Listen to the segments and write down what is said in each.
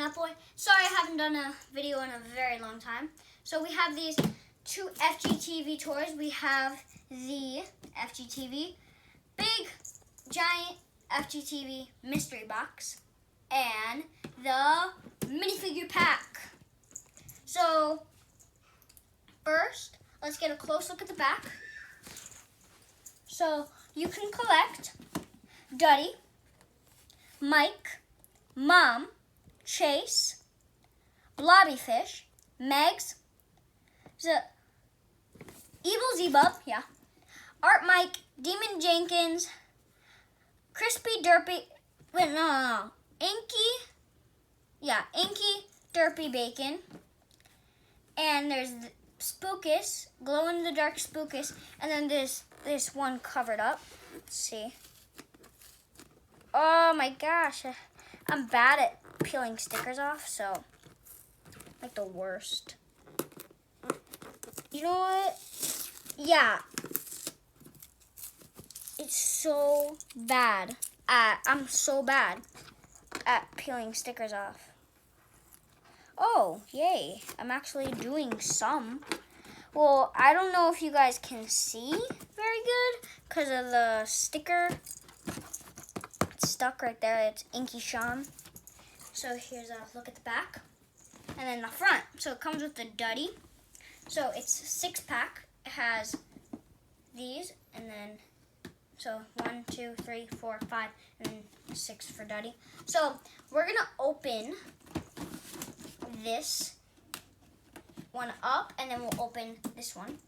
that boy. Sorry I haven't done a video in a very long time. So we have these two FGTEEV toys. We have the FGTEEV Big Giant FGTEEV Mystery Box and the minifigure pack. So first, let's get a close look at the back. So you can collect Duddy, Mike, Mom, Chase, Blobbyfish, Megs, Evil Z-Bub, yeah, Art Mike, Demon Jenkins, Crispy Derpy, Inky Derpy Bacon, and there's Spookus, glow-in-the-dark Spookus, and then there's this one covered up. Let's see. Oh my gosh, I'm bad at peeling stickers off, so like the worst. You know what? Yeah, it's so bad. I'm so bad at peeling stickers off. Oh, yay. I'm actually doing some. Well, I don't know if you guys can see very good because of the sticker. It's stuck right there. It's Inky Sean. So here's a look at the back. And then the front. So it comes with the Duddy. So it's a 6-pack. It has these and then, so 1, 2, 3, 4, 5, and then 6 for Duddy. So we're going to open this one up, and then we'll open this one.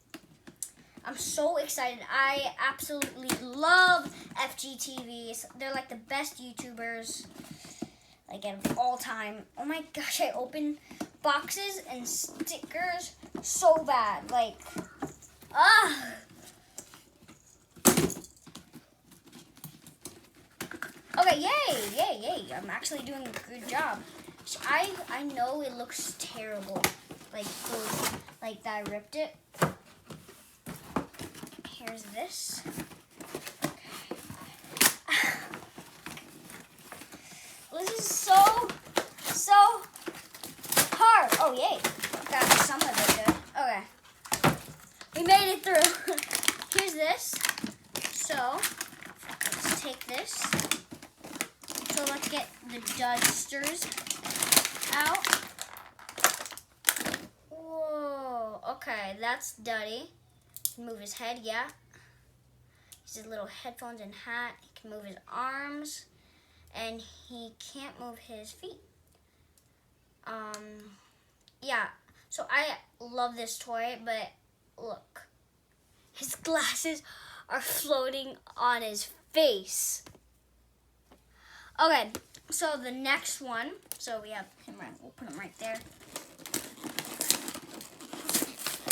I'm so excited. I absolutely love FGTEEV. They're like the best YouTubers like of all time. Oh my gosh, I open boxes and stickers so bad. Like, Okay, yay. I'm actually doing a good job. I know it looks terrible. Like that I ripped it. Here's this. This is so hard. Oh, yay. Got some of it good. Okay. We made it through. Here's this. So, let's take this. So, let's get the Dudsters out. Whoa. Okay, that's Duddy. Move his head, yeah. He's his little headphones and hat. He can move his arms. And he can't move his feet. Yeah, so I love this toy, but look. His glasses are floating on his face. Okay, so the next one, so we have him right, we'll put him right there.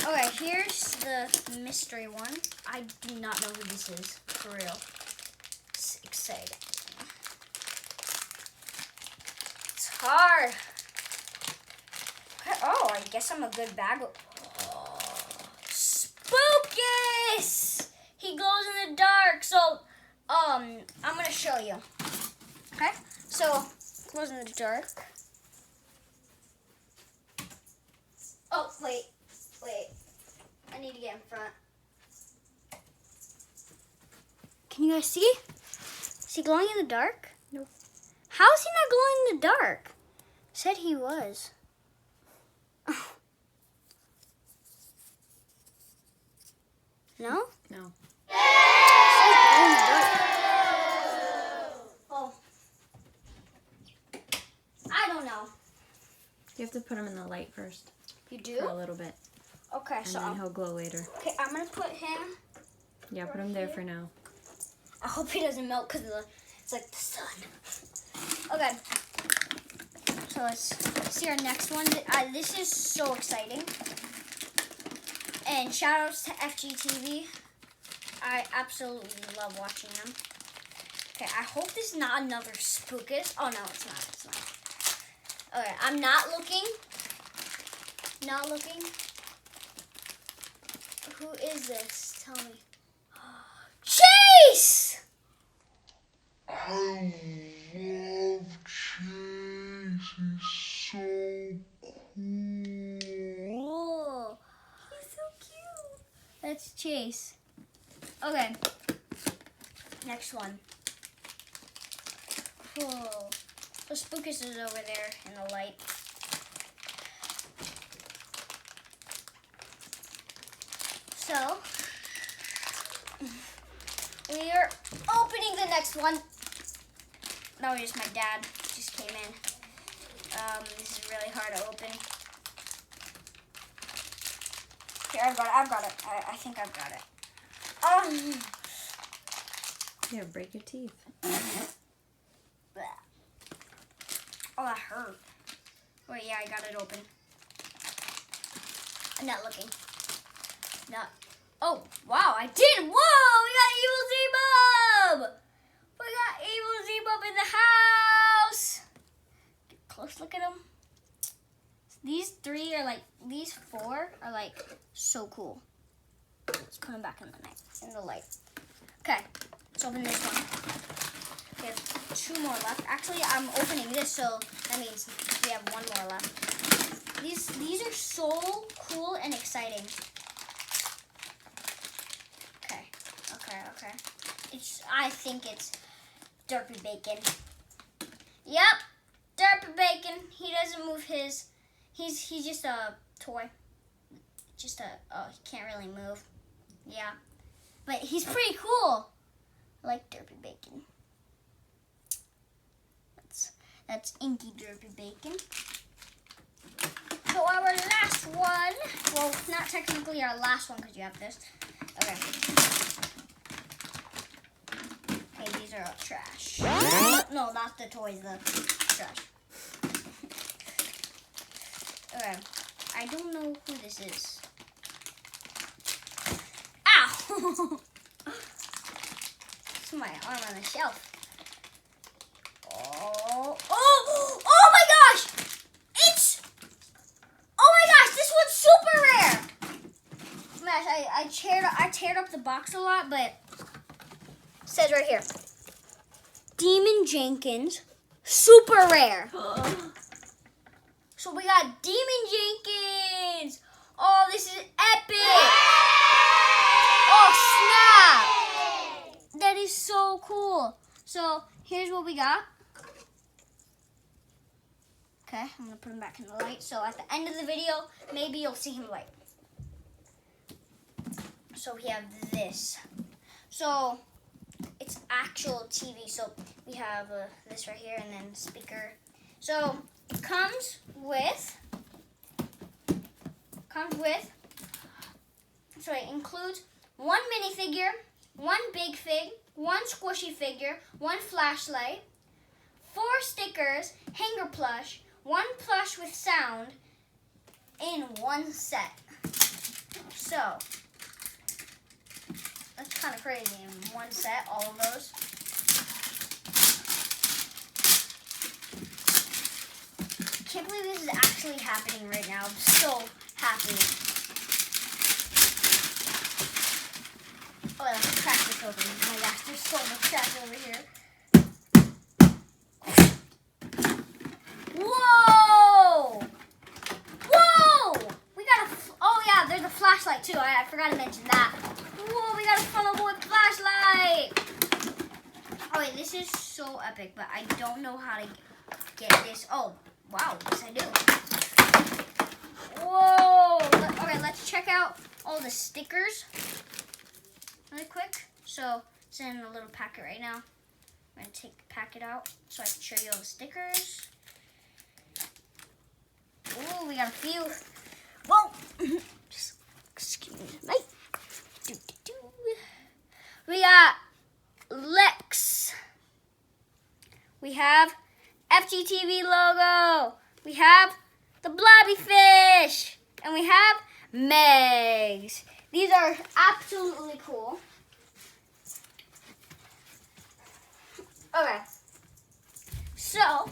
Okay, here's the mystery one. I do not know who this is, for real. It's exciting. It's hard. Okay, oh, I guess I'm a good bag. Oh, Spookus! He glows in the dark. So, I'm gonna show you. Okay, so glows in the dark. Oh, wait. I need to get in front. Can you guys see? Is he glowing in the dark? Nope. How is he not glowing in the dark? Said he was. No? No. Oh. I don't know. You have to put him in the light first. You do? For a little bit. Okay, And so then he'll glow later. Okay, I'm gonna put him. Yeah, put him there for now. I hope he doesn't melt because it's like the sun. Okay. So let's see our next one. This is so exciting. And shout outs to FGTEEV. I absolutely love watching them. Okay, I hope this is not another Spookus. Oh no, it's not. Okay, I'm not looking. Not looking. Who is this? Tell me. Chase! I love Chase. He's Let's chase. Okay. Next one. Whoa. So Spookus is over there in the light. So, we are opening the next one. That was just my dad. Just came in. This is really hard to open. Here, I've got it. I think I've got it. Here, break your teeth. Oh, that hurt. Wait, yeah, I got it open. I'm not looking. Not. Oh, wow, I did. Whoa, we got Evil Z-Bub. We got Evil Z-Bub in the house. Get a close look at him. These four are like so cool. Let's put them back in the light. Okay, let's open this one. We have 2 more left. Actually, I'm opening this, so that means we have 1 more left. These are so cool and exciting. Okay. I think it's Derpy Bacon. Yep, Derpy Bacon. He doesn't move his. He's just a toy. He can't really move. Yeah, but he's pretty cool. I like Derpy Bacon. That's Inky Derpy Bacon. So our last one, well, not technically our last one because you have this. Okay. Hey, these are all trash. No, not the toys, the trash. Okay. I don't know who this is. Ow! It's my arm on the shelf. Oh my gosh! Oh my gosh, this one's super rare! Smash, I teared up the box a lot, but it says right here. Demon Jenkins, super rare. So we got Demon Jenkins. Oh, this is epic. Oh, snap. That is so cool. So here's what we got. Okay, I'm going to put him back in the light. So at the end of the video, maybe you'll see him light. So we have this. So it's actual TV. So we have this right here and then speaker. So it comes with, so it includes 1 minifigure, 1 big fig, 1 squishy figure, 1 flashlight, 4 stickers, hanger plush, 1 plush with sound in 1 set. So that's kind of crazy in 1 set, all of those. I can't believe this is actually happening right now. I'm so happy. Oh, let's crack this open. Oh my gosh, there's so much trash over here. Whoa! Whoa! We got oh yeah, there's a flashlight too. I forgot to mention that. Whoa, we got a funnel boy flashlight. Oh wait, this is so epic, but I don't know how to get this. Oh, wow, yes I do. Whoa! Okay, let's check out all the stickers really quick. So it's in a little packet right now. I'm gonna take the packet out so I can show you all the stickers. Ooh, we got a few. Whoa! Just excuse me. We got Lex. We have FGTEEV logo. We have the Blobby Fish. And we have Megs. These are absolutely cool. Okay. So,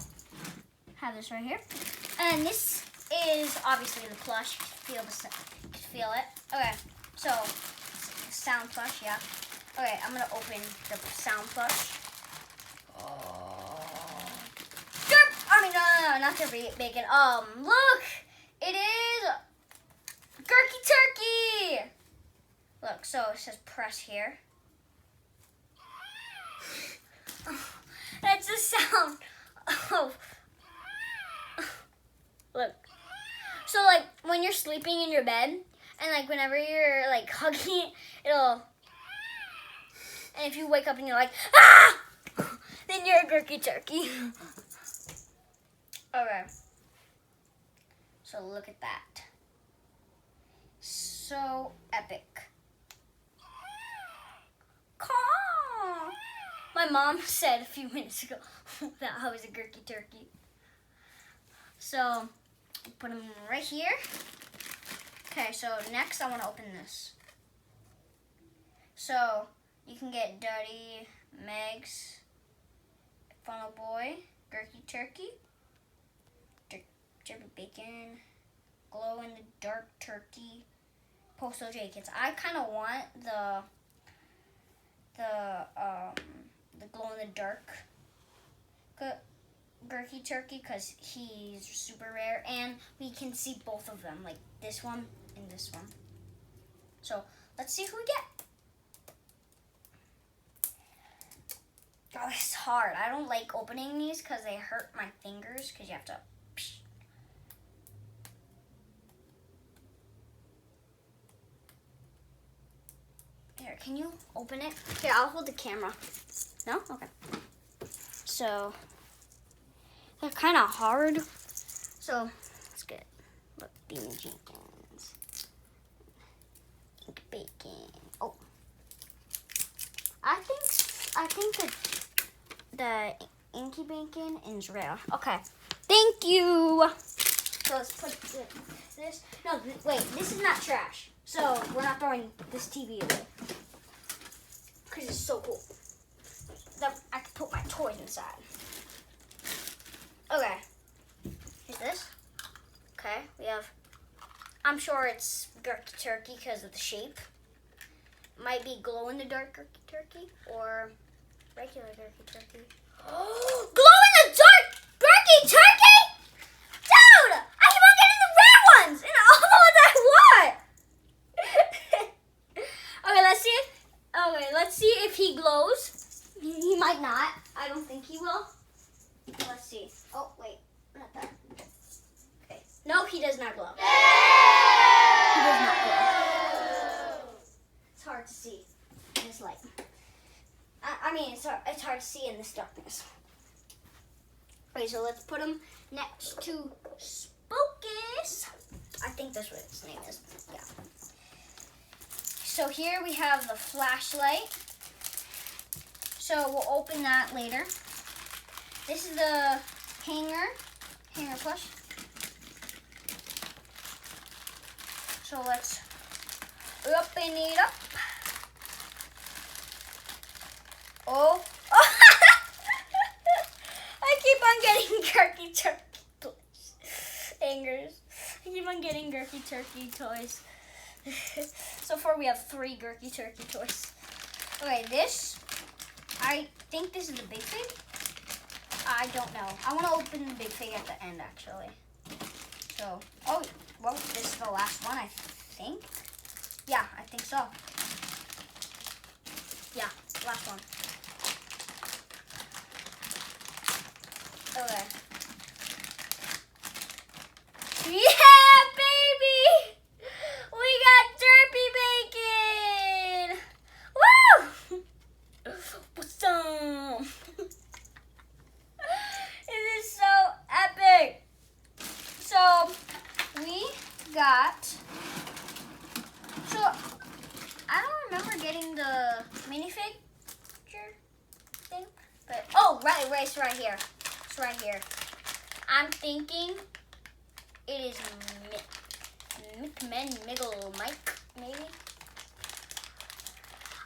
have this right here. And this is obviously the plush. You can feel it. Okay, so sound plush, yeah. Okay, I'm gonna open the sound plush. No, not the bacon. Look, it is Gurky Turkey. Look, so it says press here. That's the sound of. Look. So like when you're sleeping in your bed, and like whenever you're like hugging it, it'll. And if you wake up and you're like, ah! Then you're a gurky turkey. Okay. So look at that. So epic. Caw. My mom said a few minutes ago that I was a gurky turkey. So put them right here. Okay, so next I want to open this. So you can get Dirty Megs, Funnel Boy, Gurky Turkey, Jerky Bacon, Glow in the Dark Turkey, Postal Jenkins. I kind of want the glow in the dark Gurky Turkey because he's super rare, and we can see both of them, like this one and this one. So let's see who we get. Oh, it's hard. I don't like opening these because they hurt my fingers because you have to. Here, can you open it? Here, I'll hold the camera. No? Okay. So, they're kind of hard. So, let's get it. Look, Bean Jenkins. Ink Bacon. Oh. I think the Inky Bacon is rare. Okay. Thank you. So let's put this. No, wait. This is not trash. So we're not throwing this TV away because it's so cool. That I can put my toys inside. Okay. Here's this. Okay. We have. I'm sure it's Gurky Turkey because of the shape. Might be glow in the dark Gurky Turkey or regular Gurky Turkey. Oh, glow in the dark Gurky Turkey! Dude! I keep on getting the rare ones and all the ones I want! Okay, let's see if he glows. He might not. I don't think he will. Let's see. Oh, wait. Not that. Okay. No, he does not glow. He does not glow. It's hard to see in this light. I mean, it's hard to see in this darkness. Okay, so let's put him next to Spocus. I think that's what his name is. Yeah. So here we have the flashlight. So we'll open that later. This is the hanger push. So let's open it up. Oh. I keep on getting Gurky Turkey toys. Hangers. I keep on getting Gurky Turkey toys. So far we have 3 Gurky Turkey toys. Okay, this. I think this is the big fig. I don't know. I want to open the big fig at the end, actually. So, oh, well, this is the last one, I think. Yeah, I think so. Yeah, last one. Okay. Yeah, baby! We got Derpy Bacon! Woo! What's up? This is so epic. So, we got... So, I don't remember getting the minifigure thing. But, oh, right, it's right here. It's right here. I'm thinking it is Miggle Mike, maybe?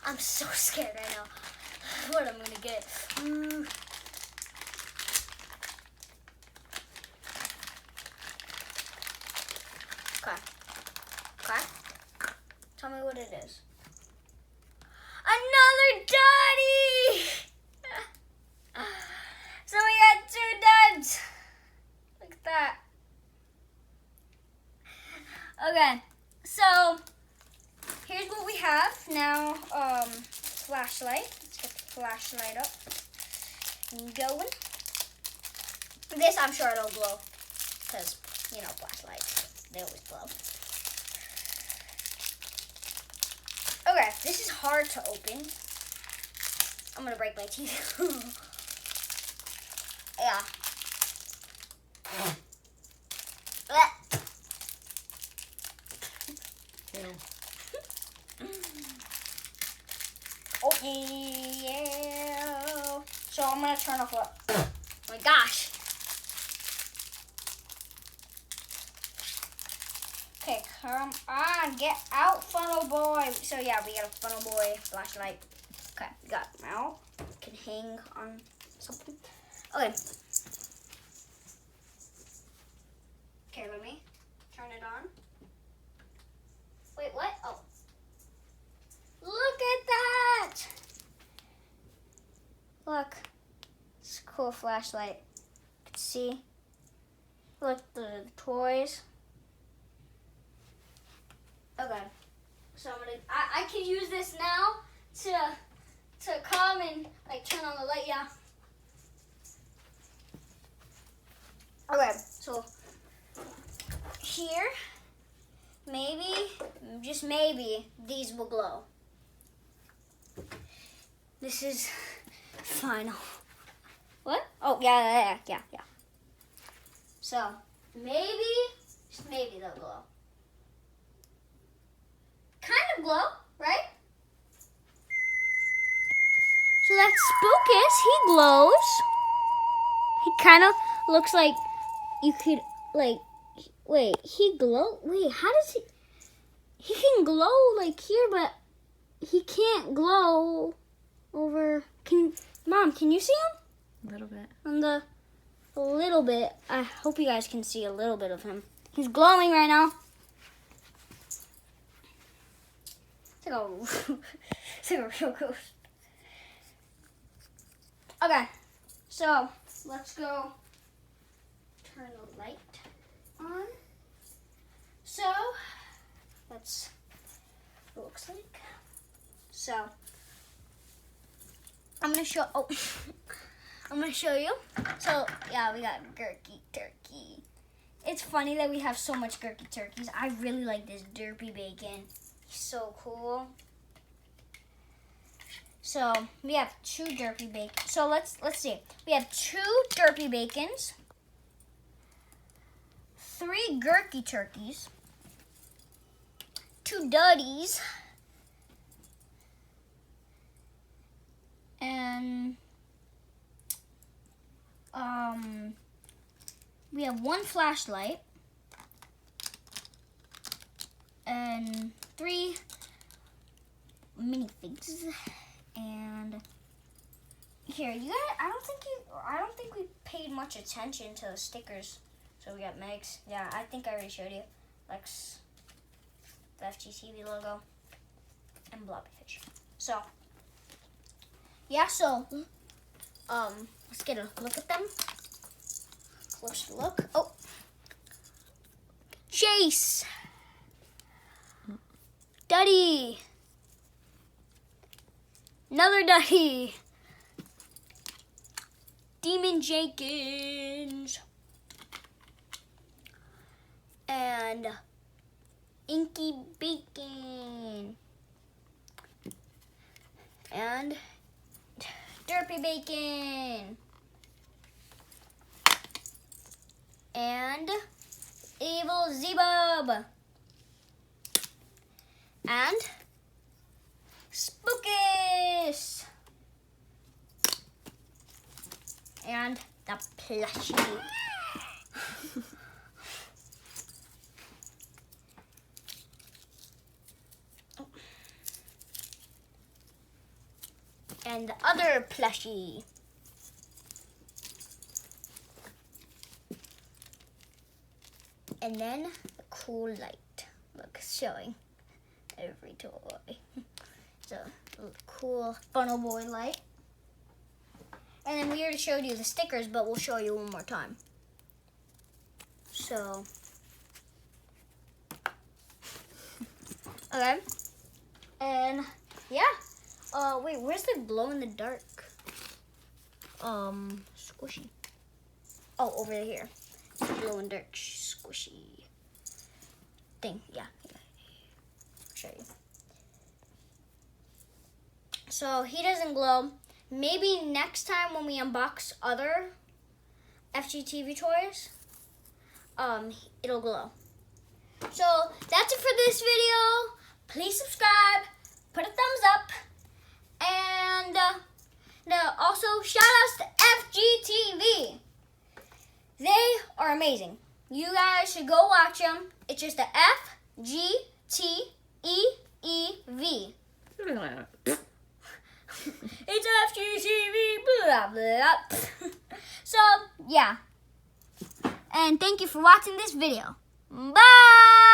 I'm so scared right now. What I'm gonna get. Okay. Tell me what it is. Another Dottie! So we got 2 duds. Look at that. Okay, so here's what we have. now, flashlight. Let's get the flashlight up and going. This, I'm sure it'll glow. Because, you know, flashlights, they always glow. Okay, this is hard to open. I'm gonna break my teeth. Yeah. Oh yeah. So I'm gonna turn off what? Oh my gosh. Okay, come on, get out, funnel boy. So yeah, we got a funnel boy flashlight. Okay, we got it now. Can hang on something. Okay. Okay, let me turn it on. Wait, what? Oh. Look at that! Look. It's a cool flashlight. You can see. Look, the toys. Okay. So I'm gonna, I can use this now to come and like turn on the light, yeah. Okay, so here, maybe, just maybe, these will glow. This is final. What? Oh, yeah. So, maybe, just maybe they'll glow. Kind of glow, right? So that's Spookus, he glows. He kind of looks like you could, like, wait, he glow? Wait, how does he? He can glow like here, but he can't glow over. Mom, can you see him? A little bit. A little bit. I hope you guys can see a little bit of him. He's glowing right now. It's like a real ghost. Okay, so let's go turn the light on. So that's what it looks like. So I'm gonna show. Oh, I'm gonna show you. So yeah, we got Gurky Turkey. It's funny that we have so much Gurky Turkeys. I really like this Derpy Bacon. He's so cool. So we have 2 Derpy Bacon. So let's see. We have 2 Derpy Bacons, 3 Gurky Turkeys, 2 Duddies, and we have 1 flashlight and 3 minifigs. And here, you guys, I don't think we paid much attention to the stickers. So we got Megs. Yeah, I think I already showed you. Lex, the FGTEEV logo, and Blobbyfish. So yeah, so let's get a look at them. Closer look. Oh, Chase, Duddy. Another Duddy. Demon Jenkins. And Inky Bacon. And Derpy Bacon. And Evil Zebub. And Spookus. And the plushie. And the other plushie. And then the cool light. Look, showing every toy. So, a cool funnel boy light. And then we already showed you the stickers, but we'll show you one more time. So, okay. And Yeah. Wait, where's the glow in the dark? Squishy. Oh, over here. Glow in the dark squishy thing. Yeah. I'll show you. So he doesn't glow. Maybe next time when we unbox other FGTEEV toys, it'll glow. So that's it for this video. Please subscribe, put a thumbs up, and also shout outs to FGTEEV. They are amazing. You guys should go watch them. It's just the FGTEEV. It's FGTEEV, blah, blah. So, yeah. And thank you for watching this video. Bye!